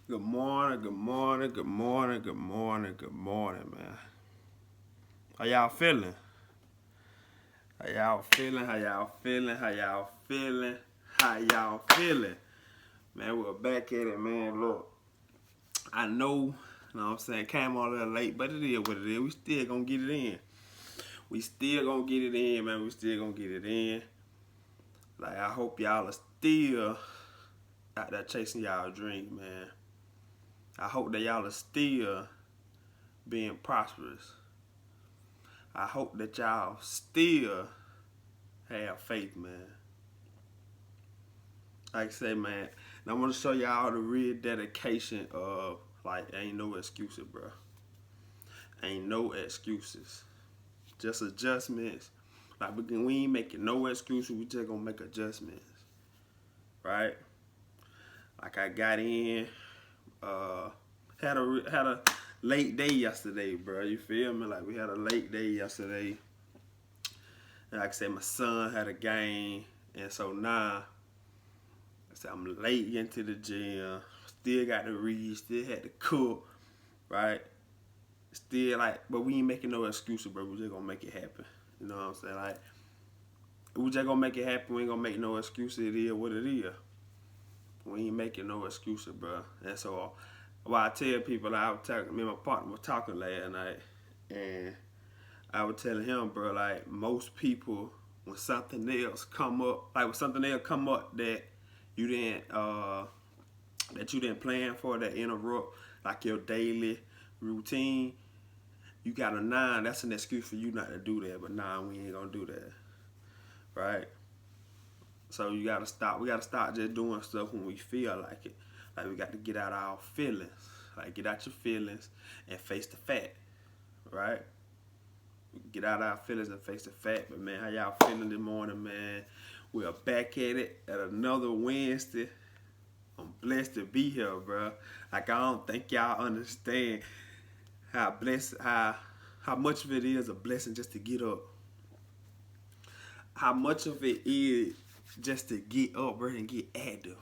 Good morning, good morning, good morning, good morning, good morning, man. How y'all feeling? How y'all feeling? How y'all feeling? How y'all feeling? How y'all feeling? Man, we're back at it, man. Look, I know, you know what I'm saying, came on a little late, but it is what it is. We still gonna get it in. We still gonna get it in, man. We still gonna get it in. Like, I hope y'all are still out there chasing y'all dream, man. I hope that y'all are still being prosperous. I hope that y'all still have faith, man. Like I say, man, and I'm gonna show y'all the real dedication of like ain't no excuses, bro. Ain't no excuses. Just adjustments. Like we ain't making no excuses. We just gonna make adjustments, right? Like I got in, uh, had a late day yesterday, bro. You feel me? Like we had a late day yesterday. And like I said, my son had a game, and so now so I'm late into the gym. Still got to read. Still had to cook. Right. Still like, but we ain't making no excuses, bro. We just gonna make it happen. You know what I'm saying? Like, we just gonna make it happen. We ain't gonna make no excuses. It is what it is. We ain't making no excuses, bro. And so, why I tell people, like, I was talking, me and my partner were talking last night, and I was telling him, bro, like most people, when something else come up, like when something else come up you didn't that you didn't plan for, that interrupt like your daily routine, you got a nine. That's an excuse for you not to do that. But nah, we ain't gonna do that, right? So you gotta stop. We gotta stop just doing stuff when we feel like it. Like we got to get out our feelings. Like get out your feelings and face the fact, right? Get out our feelings and face the fact. But man, how y'all feeling this morning, man? We are back at it at another Wednesday. I'm blessed to be here, bro. Like I don't think y'all understand how blessed how much of it is a blessing just to get up. How much of it is just to get up, bro, and get active.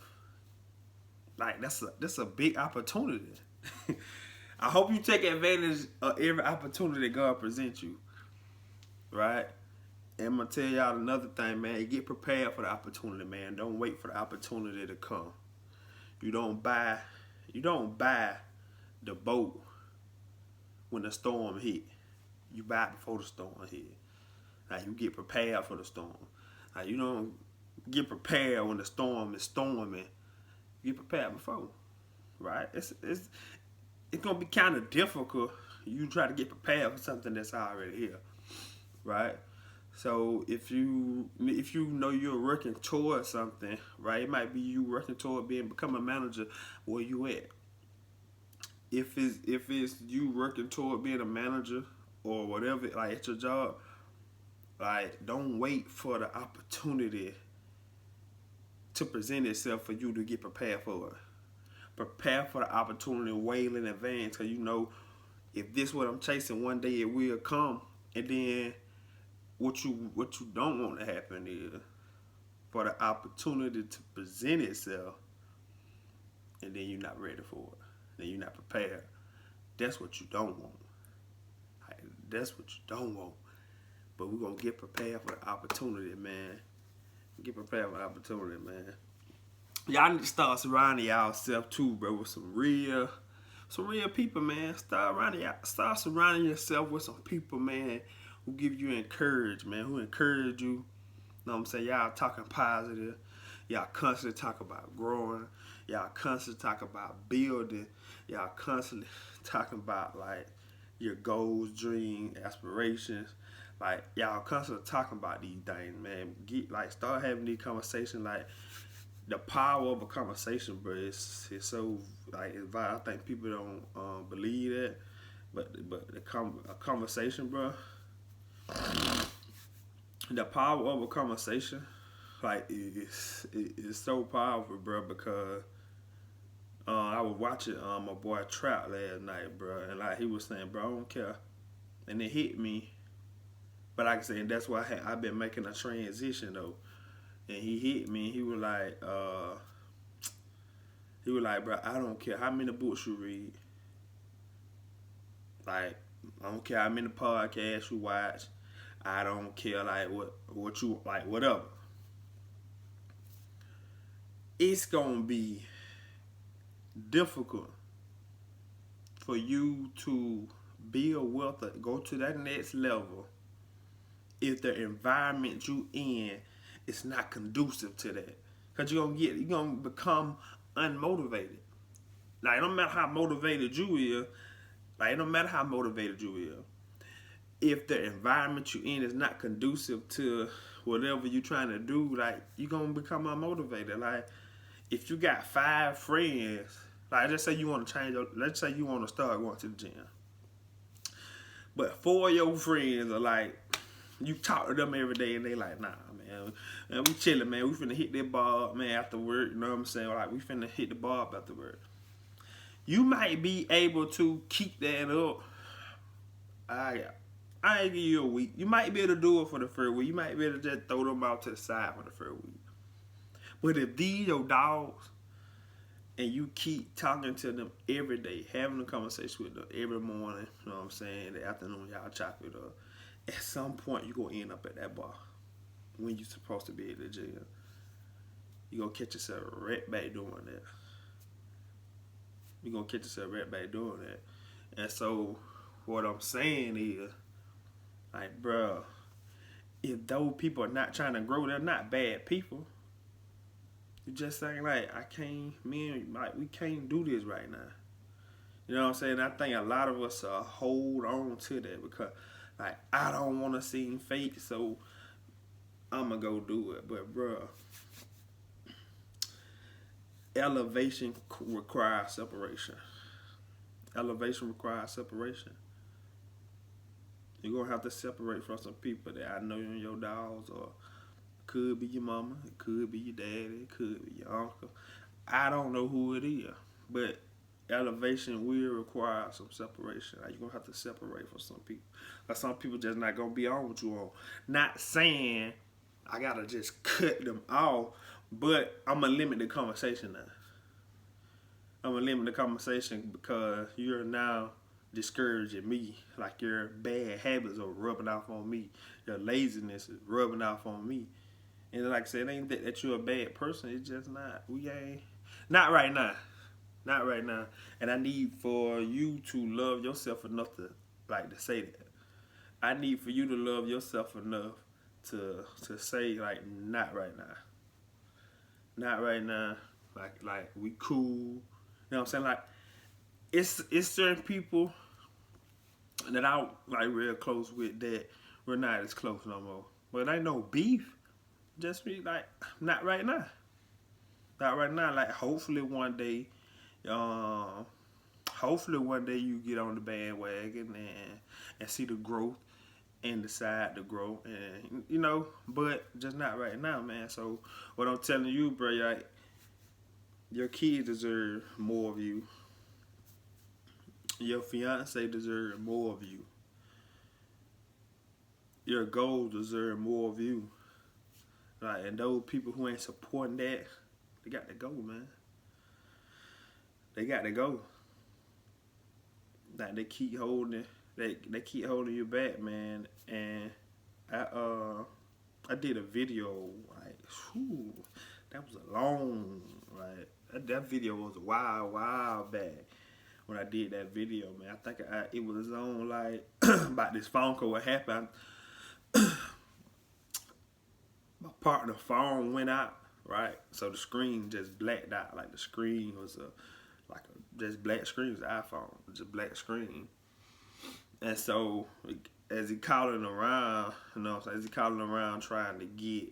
Like that's a big opportunity. I hope you take advantage of every opportunity that God presents you, right? And I'm gonna tell y'all another thing, man. Get prepared for the opportunity, man. Don't wait for the opportunity to come. You don't buy, you don't buy the boat when the storm hit. You buy it before the storm hit. Like you get prepared for the storm. Like you don't get prepared when the storm is storming. You get prepared before, right? It's gonna be kind of difficult. You try to get prepared for something that's already here, right? So if you know you're working towards something, right? It might be you working toward become a manager. Where you at? If it's you working toward being a manager or whatever, like at your job, like don't wait for the opportunity to present itself for you to get prepared for it. Prepare for the opportunity way in advance, cause you know if this what I'm chasing, one day it will come. And then what you don't want to happen is for the opportunity to present itself, and then you're not ready for it. Then you're not prepared. That's what you don't want. Like, that's what you don't want. But we're gonna get prepared for the opportunity, man. Get prepared for the opportunity, man. Y'all need to start surrounding yourself too, bro, with some real people, man. Start surrounding yourself with some people, man, who give you encouragement, man, who encourage you. You know what I'm saying? Y'all talking positive. Y'all constantly talk about growing. Y'all constantly talk about building. Y'all constantly talking about like your goals, dreams, aspirations. Like y'all constantly talking about these things, man. Start having these conversations. Like the power of a conversation, bro, it's so like it's vital. I think people don't believe that, but a conversation, bro, the power of a conversation, like it's so powerful, bro. Because I was watching my boy Trout last night, bro, and like he was saying, bro, I don't care, and it hit me. But like I said, that's why I've been making a transition though, and he hit me. He was like, He was like, bro, I don't care how many books you read. Like, I don't care how many podcasts you watch. I don't care like what you like, whatever. It's gonna be difficult for you to build wealth, go to that next level, if the environment you in is not conducive to that. Cause you're gonna become unmotivated. Like, it don't matter how motivated you is. Like, it don't matter how motivated you is. If the environment you in is not conducive to whatever you're trying to do, like, you're gonna become unmotivated. Like, if you got 5 friends, like, let's say you want to let's say you want to start going to the gym, but 4 of your friends are like, you talk to them every day and they like, nah, man, we chilling, man. We finna hit that bar up, man, after work. You know what I'm saying? Like, we finna hit the bar up after work. You might be able to keep that up. I ain't give you a week. You might be able to do it for the first week. You might be able to just throw them out to the side for the first week. But if these your dogs and you keep talking to them every day, having a conversation with them every morning, you know what I'm saying, in the afternoon, y'all chop it up, at some point you're going to end up at that bar when you're supposed to be at the gym. You're going to catch yourself right back doing that. You're going to catch yourself right back doing that. And so what I'm saying is, like, bro, if those people are not trying to grow, they're not bad people. You're just saying, like, we can't do this right now. You know what I'm saying? I think a lot of us hold on to that because, like, I don't want to seem fake, so I'm going to go do it. But, bro, elevation requires separation. Elevation requires separation. You're going to have to separate from some people that I know you're your dogs, or could be your mama, it could be your daddy, it could be your uncle. I don't know who it is, but elevation will require some separation. Like, you're going to have to separate from some people. Like, some people just not going to be on with you on. Not saying I got to just cut them off, but I'm going to limit the conversation now. I'm going to limit the conversation because you're now discouraging me. Like, your bad habits are rubbing off on me. Your laziness is rubbing off on me. And like I said, it ain't that you're a bad person. It's just not. We ain't. Not right now. Not right now. And I need for you to love yourself enough to say that. I need for you to love yourself enough to say, like, not right now. Not right now. Like we cool. You know what I'm saying? Like, it's certain people that I like real close with that we're not as close no more. But ain't no beef. Just be like, not right now. Not right now. Like, hopefully one day you get on the bandwagon and see the growth and decide to grow, and but just not right now, man. So what I'm telling you, bro, like, your kids deserve more of you. Your fiance deserves more of you. Your goals deserve more of you. Like, and those people who ain't supporting that, they got to go, man. They got to go. Like, they keep holding you back, man. And I did a video, like, whew, that was a long, like, that video was a while back when I did that video, man. I think it was on, like, about this phone call. What happened, my partner's phone went out, right? So the screen just blacked out. Like, the screen was just black screen. It was an iPhone, just black screen. And so as he calling around, as he calling around trying to get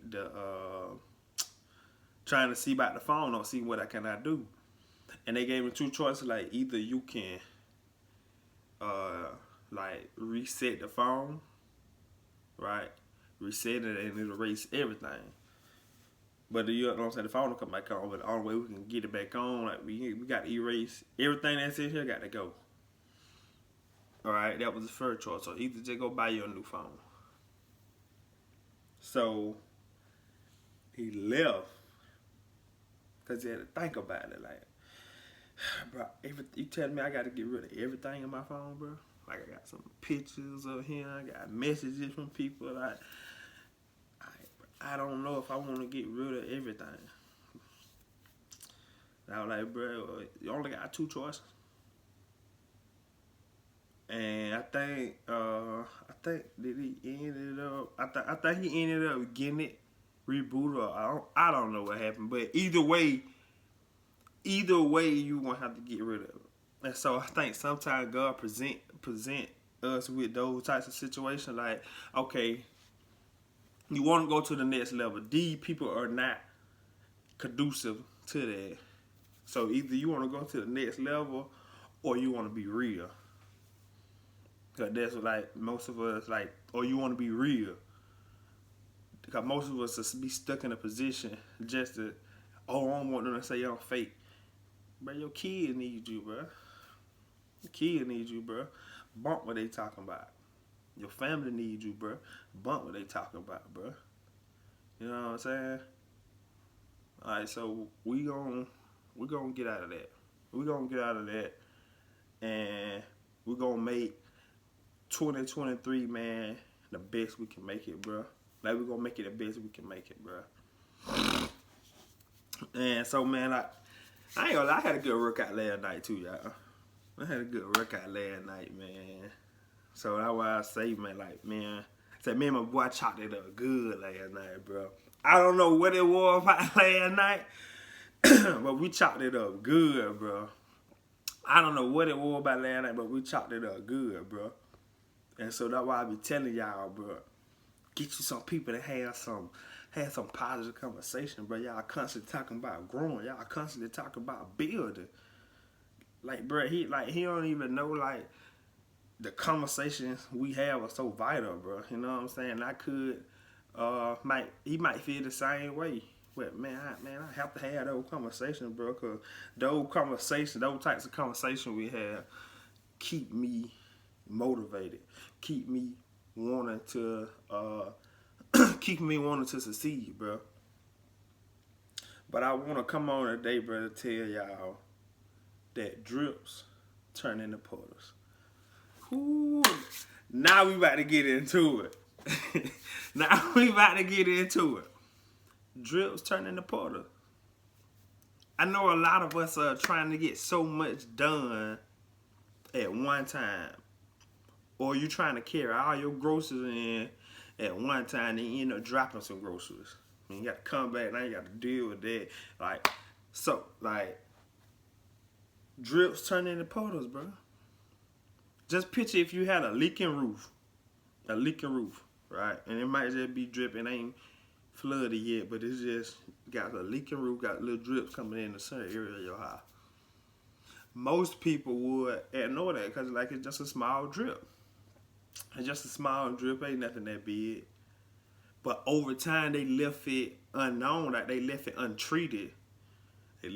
trying to see about the phone or see what I cannot do. And they gave me 2 choices, like, either you can like reset the phone, right? Reset it and it'll erase everything. But you know what I'm saying, the phone will come back on, but the only way we can get it back on, like, we got to erase everything that's in here, got to go. Alright, that was the first choice. So either just go buy you a new phone. So he left because he had to think about it. Like, Bro, you telling me I got to get rid of everything in my phone, bro? Like I got some pictures of him, I got messages from people. Like I don't know if I want to get rid of everything. And I was like, bro, you only got two choices. And I think that he ended up. I think he ended up getting it rebooted. Or I don't know what happened, but either way, you gonna have to get rid of it. And so I think sometimes God present us with those types of situations. Like, okay, you want to go to the next level. These people are not conducive to that. So either you want to go to the next level, or you want to be real. Cause that's what, like, most of us like, or you want to be real. Because most of us just be stuck in a position just to, oh, I don't want them to say I'm fake. But your kid needs you, bro. Your kid needs you, bro. Bump what they talking about. Your family needs you, bro. Bump what they talking about, bro. You know what I'm saying? All right, so we gonna get out of that. We gonna get out of that, and we gonna make 2023, man, the best we can make it, bro. Like, we gonna make it the best we can make it, bro. And so, man, I ain't gonna lie, I had a good workout last night too, y'all. I had a good workout last night, man. So that's why I say, man, like, man, said me and my boy chopped it up good last night, bro. I don't know what it was about last night, but we chopped it up good, bro. I don't know what it was about last night, but we chopped it up good, bro. And so that's why I be telling y'all, bro, get you some people that have some positive conversation, bro. Y'all constantly talking about growing. Y'all constantly talking about building. Like, bro, he don't even know, like, the conversations we have are so vital, bro. You know what I'm saying? I could, he might feel the same way. But man, I have to have those conversations, bro, because those types of conversations we have keep me motivated, keep me wanting to, succeed, bro. But I want to come on today, bro, to tell y'all that drips turn into puddles. Ooh, now we about to get into it. Drips turn into puddles. I know a lot of us are trying to get so much done at one time. Or you trying to carry all your groceries in at one time and you end up dropping some groceries. And you got to come back, now you got to deal with that. Like, drips turn into puddles, bro. Just picture if you had a leaking roof, right? And it might just be dripping, ain't flooded yet, but it's just got a leaking roof, got little drips coming in the center area of your house. Most people would ignore that because, like, it's just a small drip. It's just a small drip, ain't nothing that big. But over time, they left it unknown, like they left it untreated. And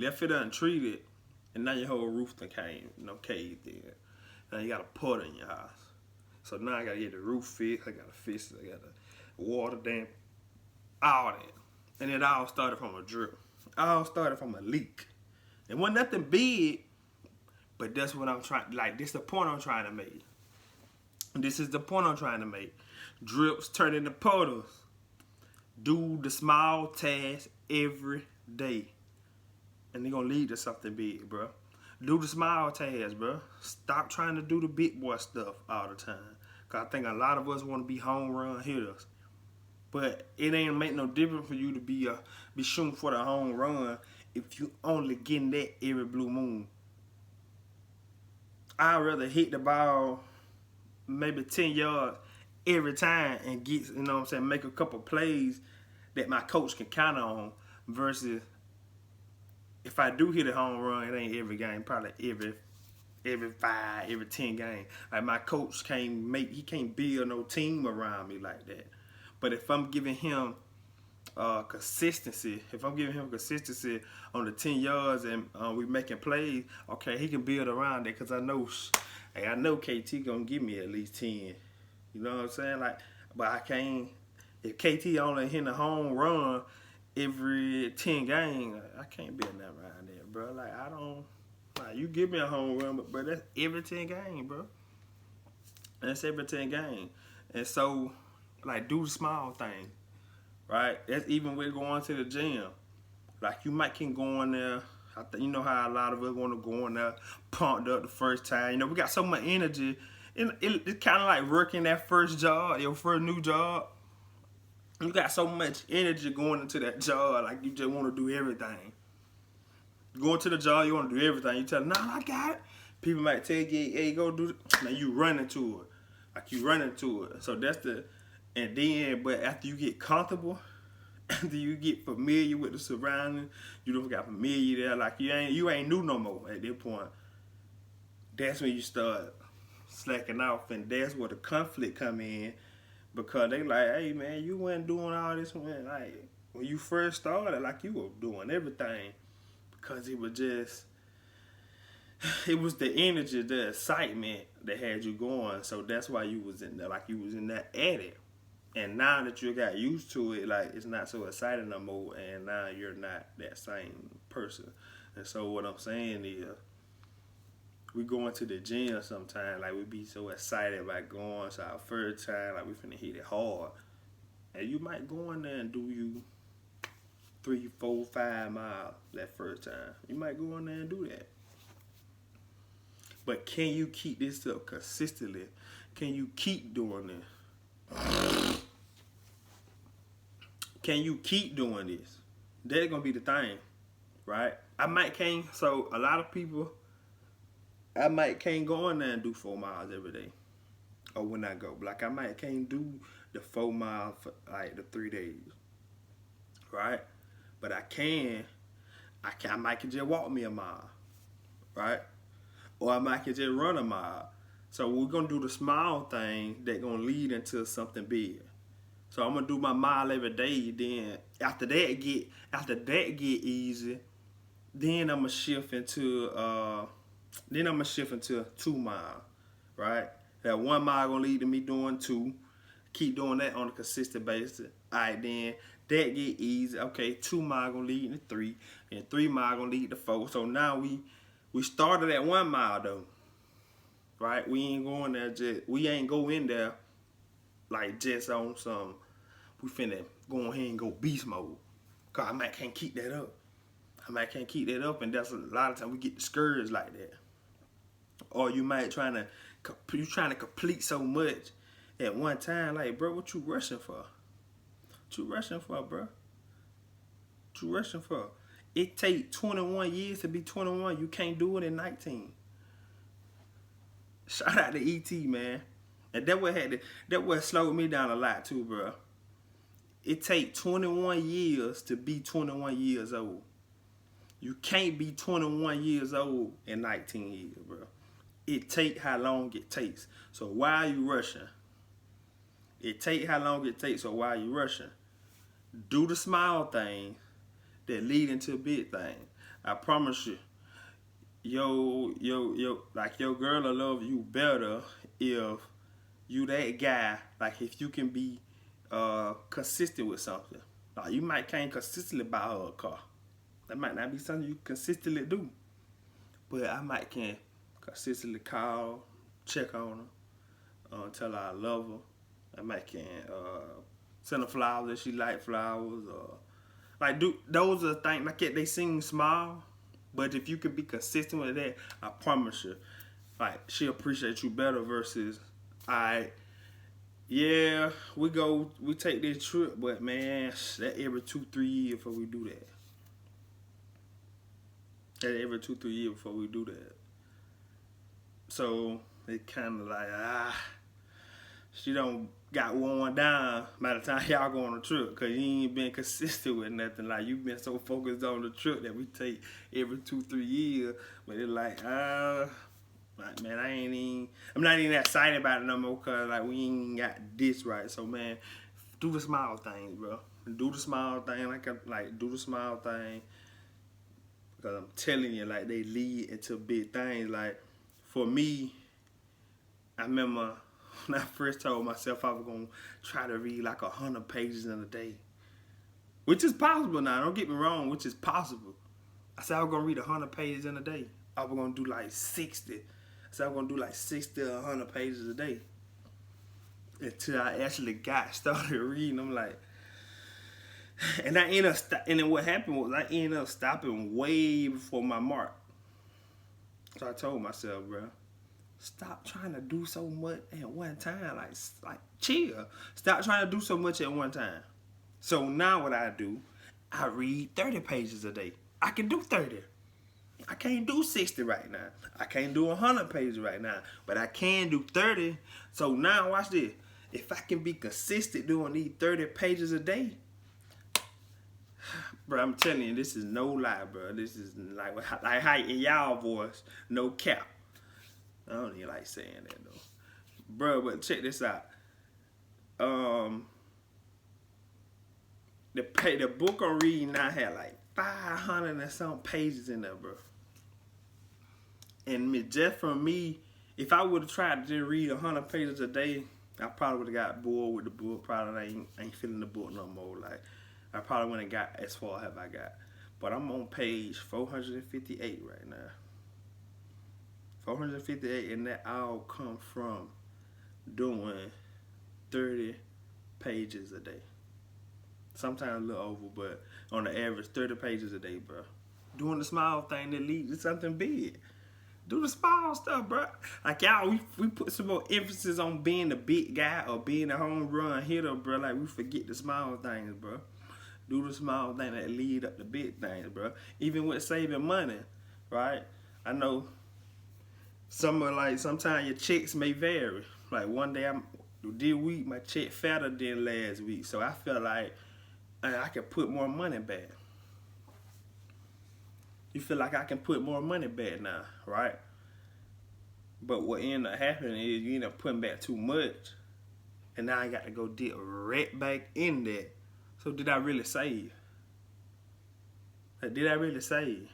now your whole roof done caved in. Now you got a puddle in your house. So now I gotta get the roof fixed, I gotta fix it, I gotta water damp, all that. And it all started from a drip. All started from a leak. It wasn't nothing big, but that's what I'm trying, like, this is the point I'm trying to make. Drips turn into puddles. Do the small tasks every day. And they're gonna lead to something big, bro. Do the small tasks, bro. Stop trying to do the big boy stuff all the time. Cause I think a lot of us want to be home run hitters. But it ain't make no difference for you to be shooting for the home run if you only getting that every blue moon. I'd rather hit the ball maybe 10 yards every time and get, you know what I'm saying, make a couple plays that my coach can count on versus if I do hit a home run, it ain't every game, probably every 5, every 10 games. Like, my coach he can't build no team around me like that. But if I'm giving him consistency on the 10 yards and we making plays, okay, he can build around that because I know KT gonna give me at least 10. You know what I'm saying? Like, but I can't. If KT only hitting a home run every 10 games, I can't build that around that, bro. Like, I don't. Like, you give me a home run, but that's every 10 game, bro. That's every 10 game. And so, like, do the small thing, right? That's even with going to the gym. Like, you might can go in there. You know how a lot of us want to go in there, pumped up the first time. You know, we got so much energy. It's kind of like working that first job, your first new job. You got so much energy going into that job, like you just want to do everything. Going to the job, you want to do everything. You tell them, nah, I got it. People might tell you, hey, go do it. Now you run into it. Like you run into it. So that's and then, but after you get comfortable, after you get familiar with the surroundings, you don't got familiar there. Like you ain't new no more at that point. That's when you start slacking off, and that's where the conflict come in, because they like, hey man, you weren't doing all this when you first started, like you were doing everything, because it was the energy, the excitement that had you going. So that's why you was in there, like you was in that edit. And now that you got used to it, like it's not so exciting no more, and now you're not that same person. And so what I'm saying is, we going to the gym sometimes, like we be so excited about going. So our first time, like we finna hit it hard, and you might go in there and do you 3, 4, 5 miles that first time. You might go in there and do that. But can you keep this up consistently? Can you keep doing this? Can you keep doing this? That's gonna be the thing, right? So a lot of people, I might can't go in there and do 4 miles every day. Or when I go. Like I might can't do the 4 miles for like the 3 days. Right? But I might can just walk me a mile. Right? Or I might can just run a mile. So we're gonna do the small thing that gonna lead into something big. So I'm gonna do my mile every day. Then after that get easy, then I'm gonna shift into 2 miles, right? That 1 mile gonna lead to me doing 2. Keep doing that on a consistent basis. All right, then that get easy. Okay, 2 mile gonna lead to 3, and 3 mile gonna lead to 4. So now we started at 1 mile though, right? We ain't go in there like just on some. We finna go ahead and go beast mode. Cause I might can't keep that up. And that's a lot of times we get discouraged like that. Or you might trying to complete so much at one time. Like, bro, what you rushing for? What you rushing for, bro? What you rushing for? It take 21 years to be 21. You can't do it in 19. Shout out to ET, man. And that what slowed me down a lot too, bro. It take 21 years to be 21 years old. You can't be 21 years old in 19 years, bro. It take how long it takes. So why are you rushing? It take how long it takes, so why are you rushing? Do the small things that lead into a big thing. I promise you, your girl will love you better if you that guy, like if you can be consistent with something. Like you might can't consistently buy her a car. That might not be something you consistently do. But I might can consistently call, check on her, tell her I love her. I might can send her flowers if she like flowers, or like those are things like that. They seem small, but if you could be consistent with that, I promise you, like she'll appreciate you better versus yeah, we take this trip, but man, that every 2-3 years before we do that. That every 2-3 years before we do that. So it kind of like she don't got worn down by the time y'all go on the trip, cause you ain't been consistent with nothing. Like you been so focused on the trip that we take every 2-3 years, but it's like man, I'm not even that excited about it no more, cause like we ain't got this right. So man, do the small things, bro. Do the small thing, do the small thing. Cause I'm telling you, like they lead into big things. Like for me, I remember when I first told myself I was gonna try to read like 100 pages in a day, which is possible now. Don't get me wrong, which is possible. I said I was gonna read 100 pages in a day. I was gonna do like 60. So I'm gonna do like 60 or 100 pages a day. Until I actually got started reading. I'm like, and I ended up, and then what happened was I ended up stopping way before my mark. So I told myself, bro, stop trying to do so much at one time. Like chill. Stop trying to do so much at one time. So now what I do, I read 30 pages a day. I can do 30. I can't do 60 right now. I can't do 100 pages right now. But I can do 30. So now watch this. If I can be consistent doing these 30 pages a day, bro, I'm telling you, this is no lie, bro. This is like how in y'all voice, no cap. I don't even like saying that though, bro. But check this out. The book I'm reading now had like 500 and some pages in there, bro. And just from me, if I would have tried to just read 100 pages a day, I probably would have got bored with the book. Probably ain't feeling the book no more. Like I probably wouldn't have got as far as I got. But I'm on page 458 right now. 458, and that all come from doing 30 pages a day. Sometimes a little over, but on the average, 30 pages a day, bro. Doing the small thing that leads to something big. Do the small stuff, bro. Like y'all, we put some more emphasis on being the big guy or being a home run hitter, bro. Like we forget the small things, bro. Do the small things that lead up to big things, bro. Even with saving money, right? I know sometimes your checks may vary. Like one day this week my check fatter than last week, so I felt like I could put more money back. You feel like I can put more money back now, right? But what ended up happening is you end up putting back too much, and now I got to go dip right back in there. So did I really save? Like, did I really save?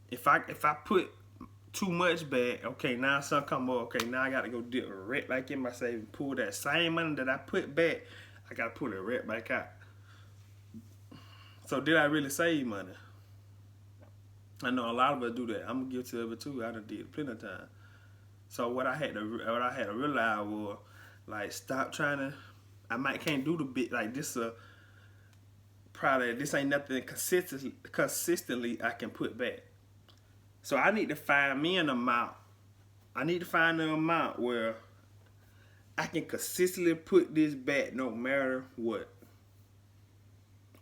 If I put too much back, okay, now something come up, okay, now I got to go dip right back in my savings, pull that same money that I put back, I got to put it right back out. So did I really save money? I know a lot of us do that. I'm guilty of it too. I done did it plenty of times. So what I had to realize was, like, stop trying to. Can't do the bit like this. Probably this ain't nothing consistently I can put back. So I need to find me an amount. I need to find an amount where I can consistently put this back no matter what.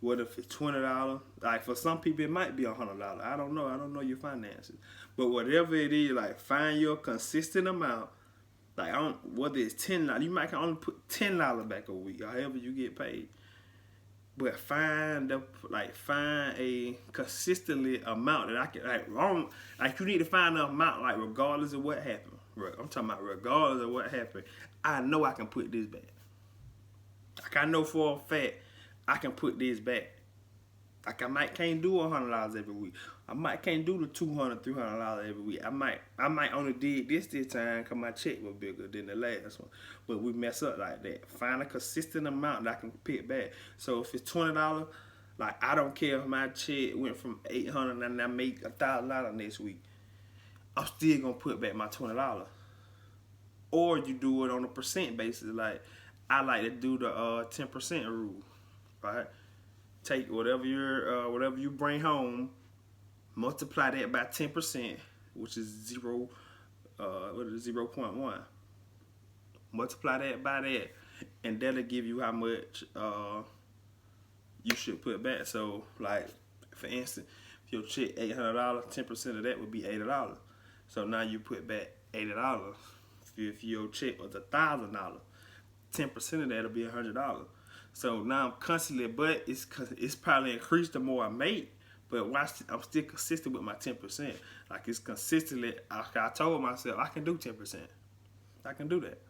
What if it's $20? Like for some people it might be $100. I don't know. I don't know your finances. But whatever it is, like find your consistent amount. Like whether it's $10, you might only put $10 back a week, or however you get paid. But find a consistently amount that I can like you need to find an amount like regardless of what happened. I'm talking about regardless of what happened. I know I can put this back. Like I know for a fact I can put this back. Like I can't do $100 every week. I can't do the $200, $300 every week. I might only did this time because my check was bigger than the last one. But we mess up like that. Find a consistent amount that I can pick back. So if it's $20, like I don't care if my check went from $800 and I make $1,000 next week. I'm still gonna put back my $20. Or you do it on a percent basis. Like I like to do the 10% rule. Right, take whatever you bring home, multiply that by 10%, which is 0.1. Multiply that by that, and that'll give you how much you should put back. So, like for instance, if your check $800, 10% of that would be $80. So now you put back $80. If your check was $1,000, 10% of that will be $100. So now I'm constantly, but it's probably increased the more I make. But watch, I'm still consistent with my 10%. Like it's consistently, I told myself I can do 10%. I can do that.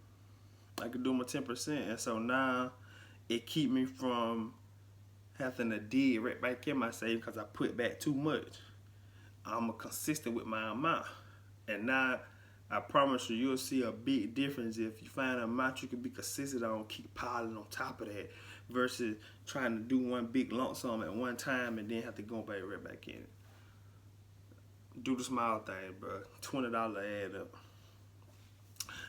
I can do my 10%, and so now it keep me from having to dig right back in my savings because I put back too much. I'm consistent with my amount, and now I promise you'll see a big difference if you find an amount you can be consistent on, keep piling on top of that, versus trying to do one big lump sum at one time and then have to go right back in it. Do the small thing, bro. $20 add up.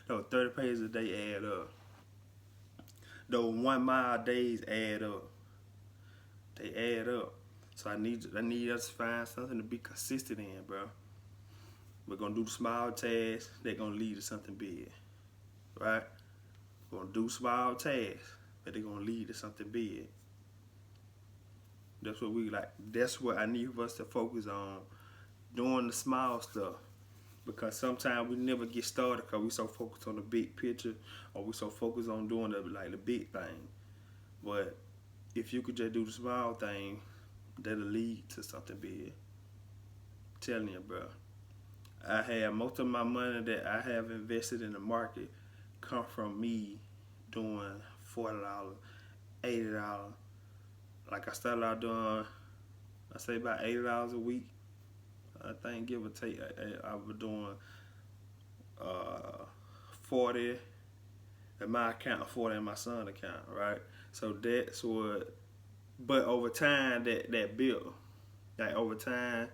Those 30 pages a day add up. Those 1 mile days add up. They add up. So I need us to find something to be consistent in, bro. We're gonna do the small tasks. They're gonna lead to something big, right? We're gonna do small tasks, but they're gonna lead to something big. That's what we like. That's what I need for us to focus on, doing the small stuff. Because sometimes we never get started because we so focused on the big picture, or we so focused on doing the big thing. But if you could just do the small thing, that'll lead to something big. I'm telling you, bro. I have most of my money that I have invested in the market come from me doing $40, $80. Like I started out doing, I say about $80 a week. I think give or take, I was doing 40 in my account, 40 in my son's account, right? So that's what. But over time, that built, like over time,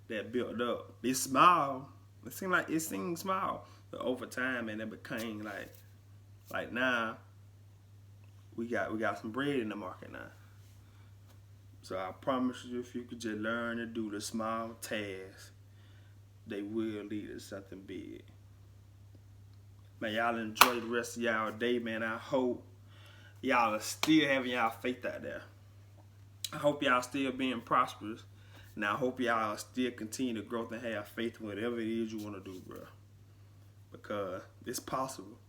that built up. It's small. It seemed small, but over time, and it became like now. We got some bread in the market now. So I promise you, if you could just learn to do the small tasks, they will lead to something big. Man, y'all enjoy the rest of y'all day, man. I hope y'all are still having y'all faith out there. I hope y'all still being prosperous. And I hope y'all still continue to grow and have faith in whatever it is you want to do, bro. Because it's possible.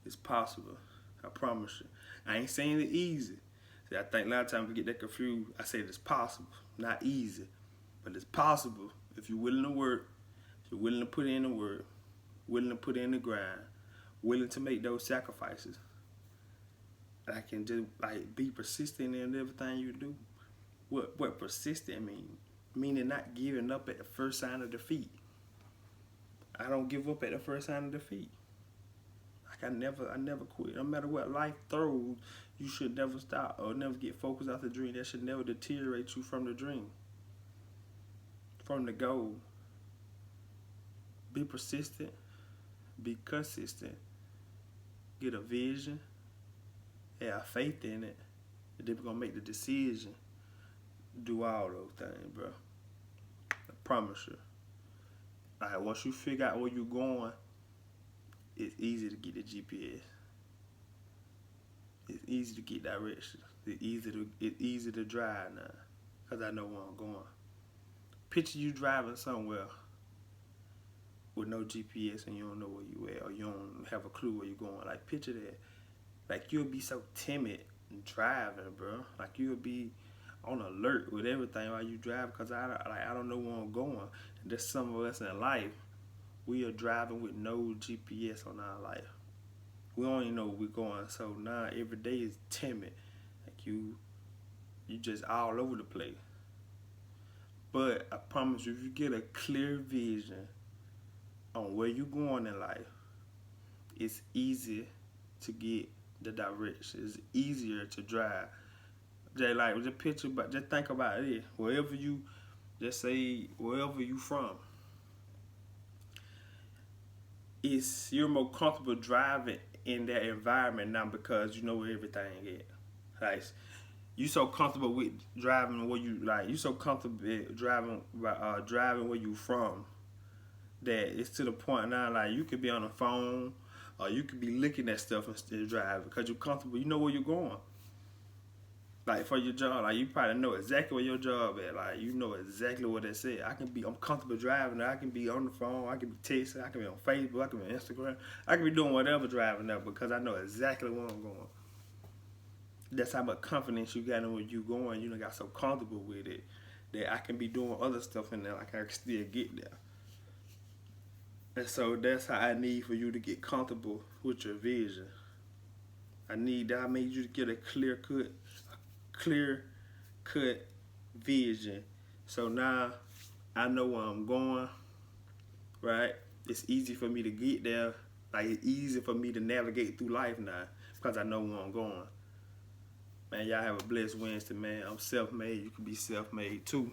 It's possible. I promise you. I ain't saying it easy. See, I think a lot of times we get that confused. I say it's possible, not easy, but it's possible if you're willing to work, if you're willing to put in the work, willing to put in the grind, willing to make those sacrifices. I can just be persistent in everything you do. What persistent mean? Meaning not giving up at the first sign of defeat. I don't give up at the first sign of defeat. I never quit. No matter what life throws, you should never stop or never get focused off the dream. That should never deteriorate you from the dream, from the goal. Be persistent. Be consistent. Get a vision. Have faith in it. And then we're going to make the decision. Do all those things, bro. I promise you. Alright, once you figure out where you're going, it's easy to get the GPS. It's easy to get direction. It's easy to drive now, because I know where I'm going. Picture you driving somewhere with no GPS and you don't know where you at, or you don't have a clue where you're going. Like, picture that. Like, you'll be so timid driving, bro. Like, you'll be on alert with everything while you drive, because I don't know where I'm going. And there's some of us in life, we are driving with no GPS on our life. We don't even know where we're going. So now every day is timid. Like you just all over the place. But I promise you, if you get a clear vision on where you're going in life, it's easy to get the direction. It's easier to drive. Just picture, but just think about it. Wherever you from, you're more comfortable driving in that environment now because you know where everything is. Like, you so comfortable with driving where you so comfortable driving where you from that it's to the point now, like, you could be on the phone or you could be looking at stuff instead of driving because you're comfortable. You know where you're going. Like, for your job, like, you probably know exactly where your job at. Like, you know exactly what it said. I'm comfortable driving. I can be on the phone. I can be texting. I can be on Facebook. I can be on Instagram. I can be doing whatever driving there because I know exactly where I'm going. That's how much confidence you got in where you going. You done got so comfortable with it that I can be doing other stuff in there. Like, I can still get there. And so that's how I need for you to get comfortable with your vision. I need you to get a clear cut vision. So now I know where I'm going, right? It's easy for me to get there. Like, it's easy for me to navigate through life now because I know where I'm going. Man, y'all have a blessed Wednesday, man. I'm self-made. You can be self-made too.